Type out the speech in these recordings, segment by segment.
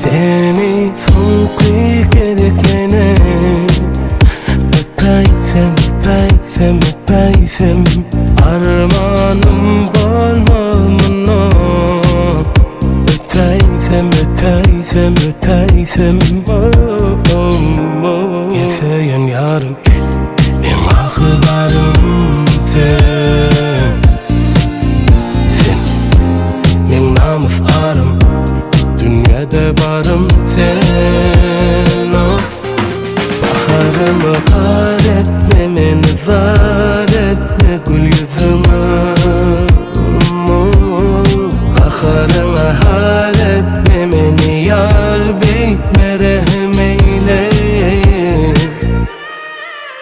Seni son kıyıkedekene öpeysem, öpeysem, öpeysem armanım bolmamına öteysem, öteysem, öteysem Gelseyen yarım en ahılarım sen men namus arım dünyada varım sen baharımı kar etme meni zar etme gül yüzüme baharına hal etme meni yar beytme rehm eyle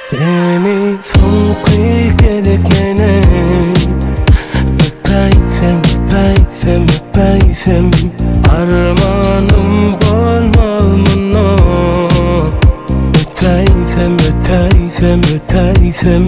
seni son kıyıkedekene öpeysem, öpeysem, öpeysem armanım bolmamına öteysem, öteysem, öteysem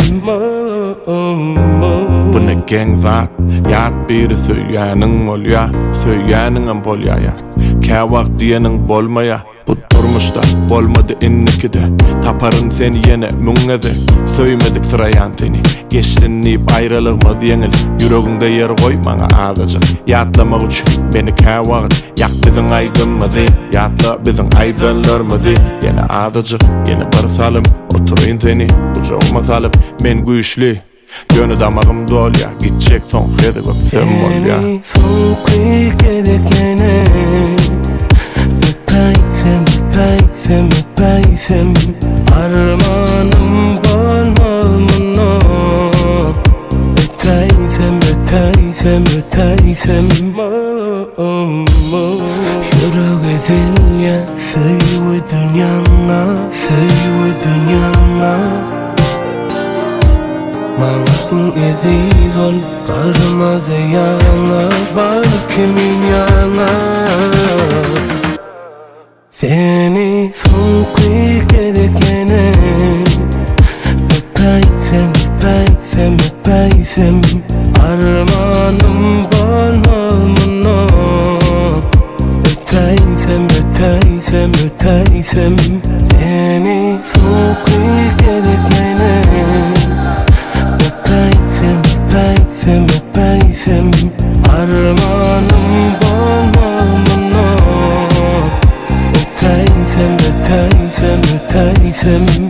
Bu ne gang zat, yat biri söyyanın olya, söyyanın bolya ya. Kevak diyenin bolmaya, bu durmuşta bolmadı innikide. Taparın seni yine müngede, söymedik sırayan seni. Geçtin deyip ayrılığma diyenil, yüreğinde yer koy bana ağlayacak. Yatlamak için beni kevak, yak bizim aydınmadı, yatla bizim aydınlarmadı. Yine ağlayacak, yine barsalım, oturayım seni, uçağıma salıp, men güçlü. Gönü damağım dol ya, gidecek son kıyıda bak sen ol ya. Seni son kıyıkedekene öpeysem, öpeysem, öpeysem armanım bolmamına öteysem, öteysem, öteysem Yürek ezil ya, söyle dünyana, söyle dünyana Mağazın ediz ol, karmaz yana, balkimin yana Seni son kıyıkedekene öpeysem, öpeysem, öpeysem armanım bolmamına öteysem, öteysem, öteysem Seni son kıyıkedekene öpeysem, öpeysem, öpeysem armanım bolmamına öteysem, öteysem, öteysem